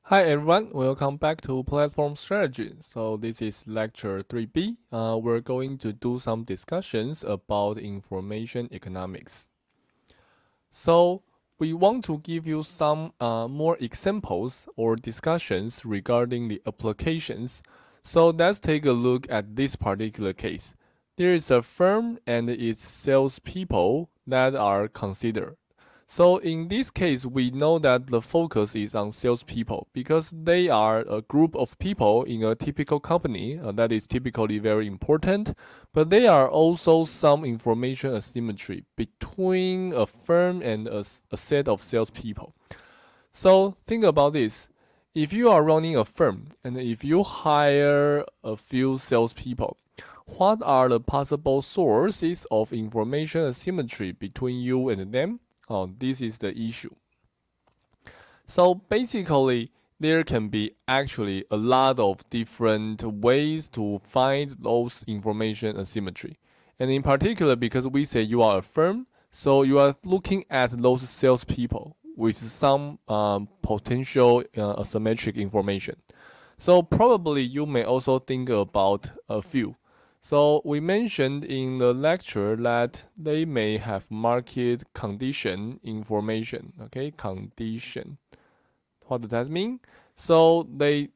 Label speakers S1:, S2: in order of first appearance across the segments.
S1: Hi everyone, welcome back to Platform Strategy. So this is lecture 3B. We're going to do some discussions about information economics. So we want to give you some more examples or discussions regarding the applications. So let's take a look at this particular case. There is a firm and its salespeople that are considered. So in this case, we know that the focus is on salespeople because they are a group of people in a typical company that is typically very important, but there are also some information asymmetry between a firm and a set of salespeople. So think about this. If you are running a firm and if you hire a few salespeople, what are the possible sources of information asymmetry between you and them? Oh, this is the issue. So basically, there can be actually a lot of different ways to find those information asymmetry. And in particular, because we say you are a firm, so you are looking at those salespeople with some potential asymmetric information. So probably you may also think about a few. So we mentioned in the lecture that they may have market condition information. Okay, condition. What does that mean? So they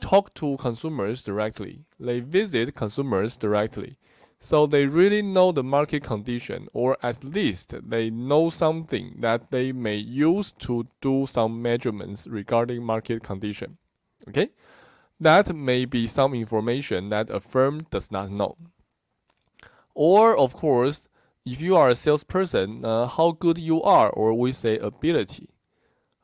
S1: talk to consumers directly. They visit consumers directly. So they really know the market condition, or at least they know something that they may use to do some measurements regarding market condition. Okay? That may be some information that a firm does not know. Or, of course, if you are a salesperson, how good you are, or we say ability.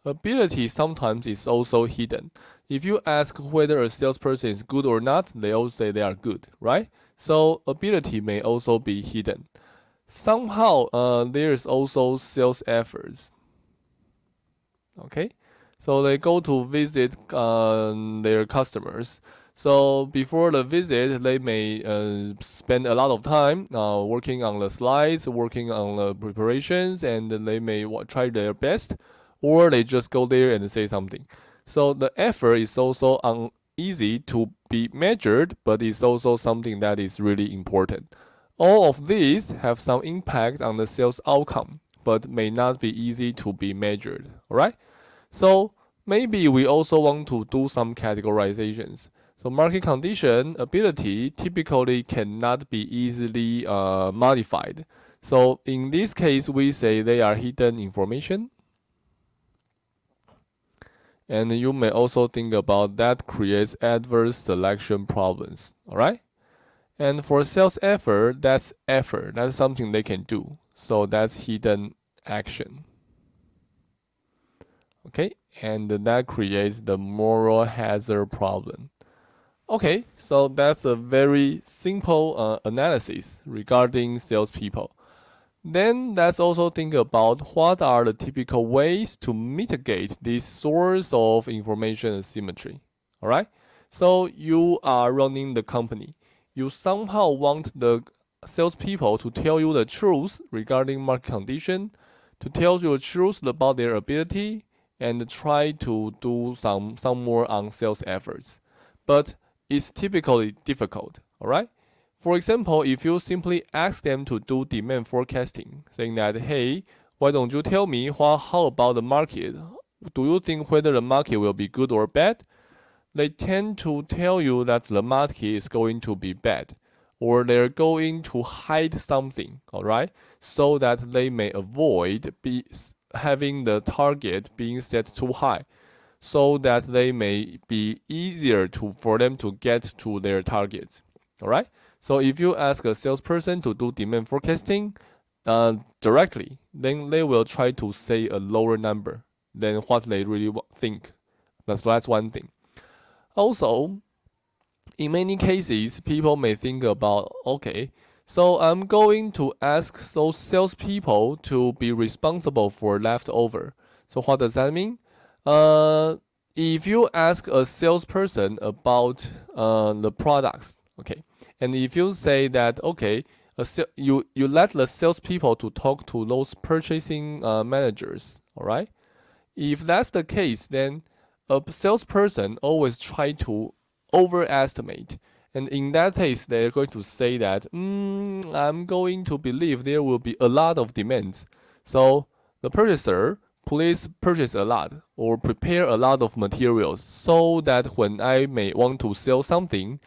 S1: Ability sometimes is also hidden. If you ask whether a salesperson is good or not, they all say they are good, right? So ability may also be hidden. Somehow, there is also sales efforts. Okay? So they go to visit their customers. So before the visit, they may spend a lot of time working on the slides, working on the preparations, and they may try their best, or they just go there and say something. So the effort is also easy to be measured, but it's also something that is really important. All of these have some impact on the sales outcome, but may not be easy to be measured. All right? So maybe we also want to do some categorizations. So market condition, ability typically cannot be easily modified. So in this case, we say they are hidden information. And you may also think about that creates adverse selection problems. All right? And for sales effort, that's effort. That's something they can do. So that's hidden action. Okay, and that creates the moral hazard problem. Okay, so that's a very simple analysis regarding salespeople. Then let's also think about what are the typical ways to mitigate this source of information asymmetry. All right, so you are running the company. You somehow want the salespeople to tell you the truth regarding market condition, to tell you the truth about their ability, and try to do some more on sales efforts. But it's typically difficult, all right? For example, if you simply ask them to do demand forecasting, saying that, hey, why don't you tell me how about the market? Do you think whether the market will be good or bad? They tend to tell you that the market is going to be bad, or they're going to hide something, all right? So that they may avoid having the target being set too high, so that they may be easier for them to get to their targets. All right. So if you ask a salesperson to do demand forecasting directly, then they will try to say a lower number than what they really think. That's one thing. Also, in many cases, people may think about, okay, so I'm going to ask those salespeople to be responsible for leftover. So what does that mean? If you ask a salesperson about the products, okay, and if you say that, okay, you let the salespeople to talk to those purchasing managers, all right? If that's the case, then a salesperson always try to overestimate. And in that case, they're going to say that, I'm going to believe there will be a lot of demands. So the purchaser, please purchase a lot or prepare a lot of materials so that when I may want to sell something,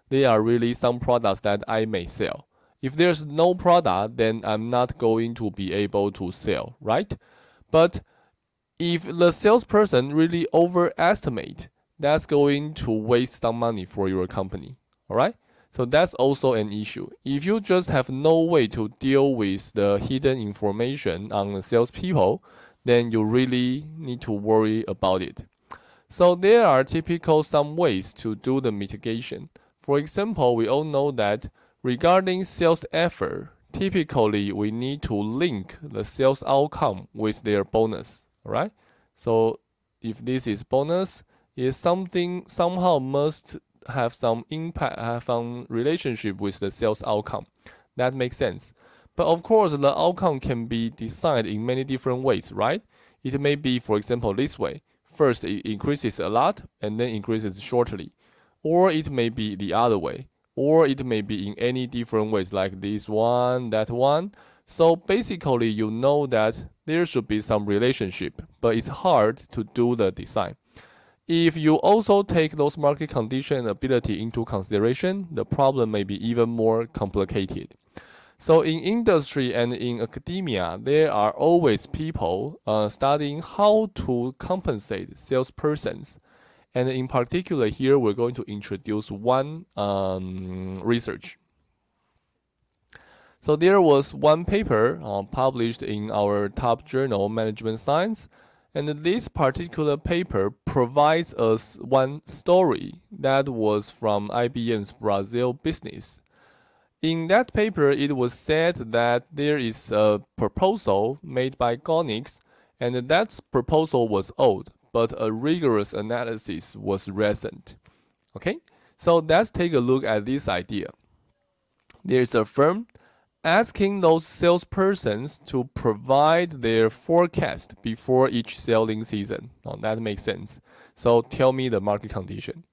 S1: there are really some products that I may sell. If there's no product, then I'm not going to be able to sell, right? But if the salesperson really overestimate, that's going to waste some money for your company. All right. So that's also an issue. If you just have no way to deal with the hidden information on the salespeople, then you really need to worry about it. So there are typical some ways to do the mitigation. For example, we all know that regarding sales effort, typically we need to link the sales outcome with their bonus. All right. So if this is bonus, is something somehow must have some impact, have some relationship with the sales outcome. That makes sense. But of course, the outcome can be decided in many different ways, right? It may be, for example, this way. First, it increases a lot and then increases shortly. Or it may be the other way. Or it may be in any different ways, like this one, that one. So basically, you know that there should be some relationship, but it's hard to do the design. If you also take those market condition and ability into consideration, the problem may be even more complicated. So in industry and in academia, there are always people studying how to compensate salespersons. And in particular here, we're going to introduce one research. So there was one paper published in our top journal, Management Science. And this particular paper provides us one story that was from IBM's Brazil business. In that paper, it was said that there is a proposal made by Gonik, and that proposal was old, but a rigorous analysis was recent. Okay, so let's take a look at this idea. There is a firm asking those salespersons to provide their forecast before each selling season. Now that makes sense. So tell me the market condition.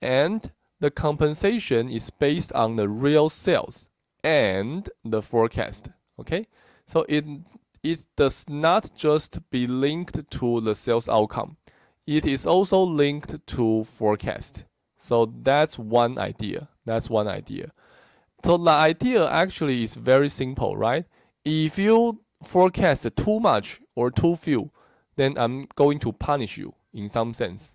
S1: And the compensation is based on the real sales and the forecast. Okay? So it does not just be linked to the sales outcome. It is also linked to forecast. So that's one idea. That's one idea. So the idea actually is very simple, right? If you forecast too much or too few, then I'm going to punish you in some sense.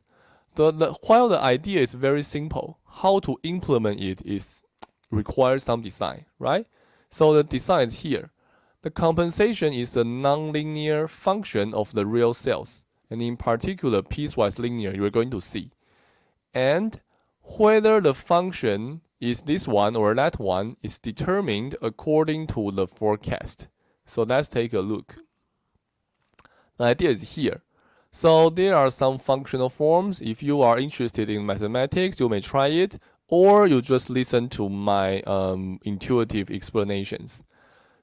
S1: While the idea is very simple, how to implement it is requires some design, right? So the design is here. The compensation is the nonlinear function of the real sales, and in particular, piecewise linear, you're going to see. And whether the function is this one or that one is determined according to the forecast. So let's take a look. The idea is here. So there are some functional forms. If you are interested in mathematics, you may try it, or you just listen to my intuitive explanations.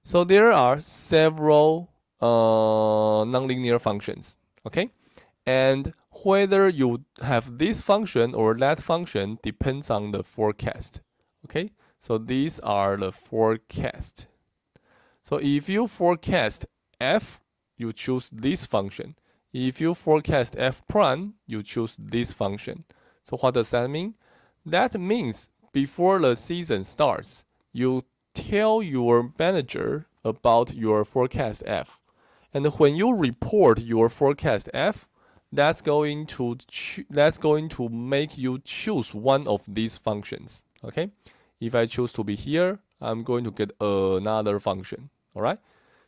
S1: So there are several nonlinear functions, okay? And whether you have this function or that function depends on the forecast. Okay, so these are the forecast. So if you forecast f, you choose this function. If you forecast f prime, you choose this function. So what does that mean? That means before the season starts, you tell your manager about your forecast f. And when you report your forecast f, that's going to make you choose one of these functions. Okay, if I choose to be here, I'm going to get another function. All right,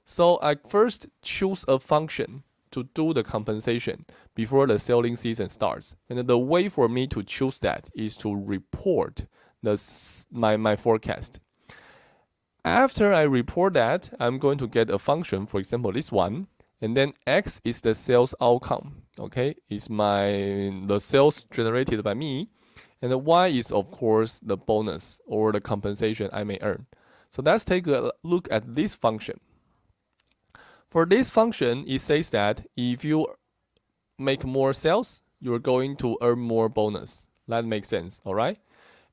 S1: so I first choose a function to do the compensation before the selling season starts, and the way for me to choose that is to report my forecast. After I report that, I'm going to get a function, for example, this one, and then x is the sales outcome. Okay, is the sales generated by me, and the y is of course the bonus or the compensation I may earn. So let's take a look at this function. For this function, it says that if you make more sales, you're going to earn more bonus. That makes sense, all right?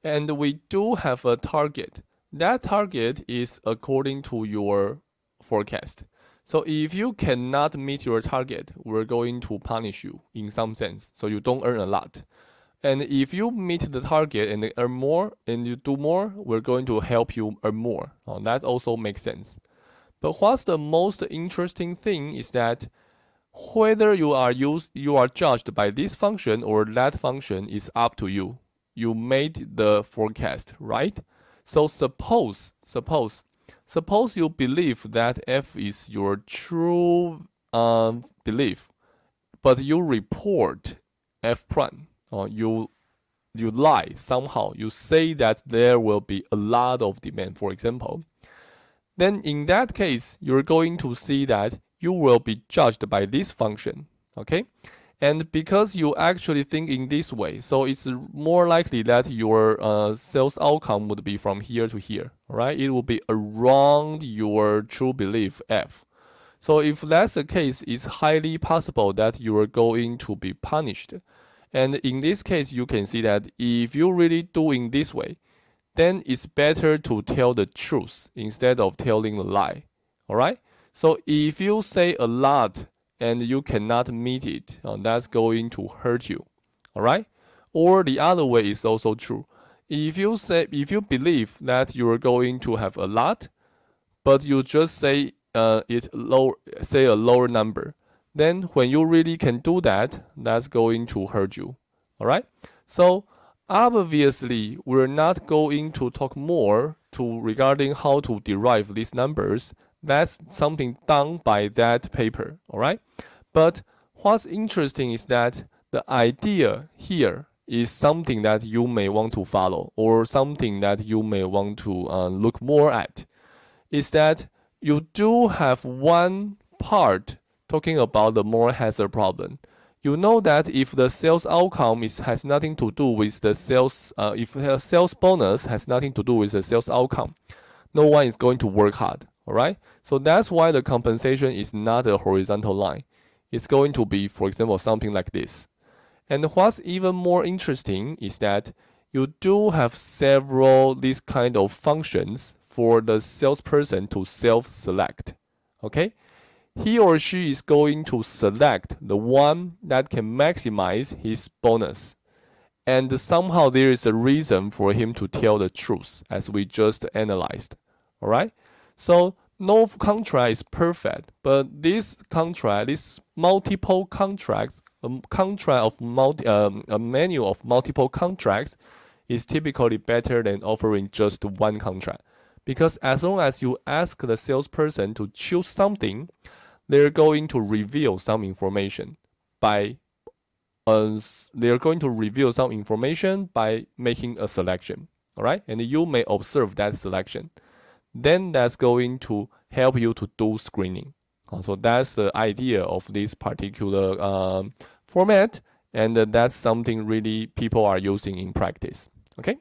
S1: And we do have a target. That target is according to your forecast. So if you cannot meet your target, we're going to punish you in some sense, so you don't earn a lot. And if you meet the target and earn more and you do more, we're going to help you earn more. That also makes sense. But what's the most interesting thing is that whether you are judged by this function or that function is up to you. You made the forecast, right? So suppose you believe that f is your true belief, but you report f prime, or you lie somehow. You say that there will be a lot of demand, for example. Then in that case, you're going to see that you will be judged by this function, okay? And because you actually think in this way, so it's more likely that your sales outcome would be from here to here, right? It will be around your true belief f. So if that's the case, it's highly possible that you are going to be punished. And in this case, you can see that if you really do in this way, then it's better to tell the truth instead of telling a lie, all right? So if you say a lot and you cannot meet it, that's going to hurt you, all right? Or the other way is also true. If you believe that you are going to have a lot, but you just say a lower number, then when you really can do that, that's going to hurt you, all right? So obviously, we're not going to talk more regarding how to derive these numbers. That's something done by that paper, all right? But what's interesting is that the idea here is something that you may want to follow, or something that you may want to look more at, is that you do have one part talking about the moral hazard problem. You know that if the sales outcome has nothing to do with the sales, if the sales bonus has nothing to do with the sales outcome, no one is going to work hard, all right? So that's why the compensation is not a horizontal line. It's going to be, for example, something like this. And what's even more interesting is that you do have several these kind of functions for the salesperson to self-select, okay? He or she is going to select the one that can maximize his bonus. And somehow there is a reason for him to tell the truth, as we just analyzed. All right? So no contract is perfect, but this multiple contracts, a menu of multiple contracts is typically better than offering just one contract. Because as long as you ask the salesperson to choose something, they're going to reveal some information by making a selection, all right? And you may observe that selection. Then that's going to help you to do screening. So that's the idea of this particular format, and that's something really people are using in practice, okay?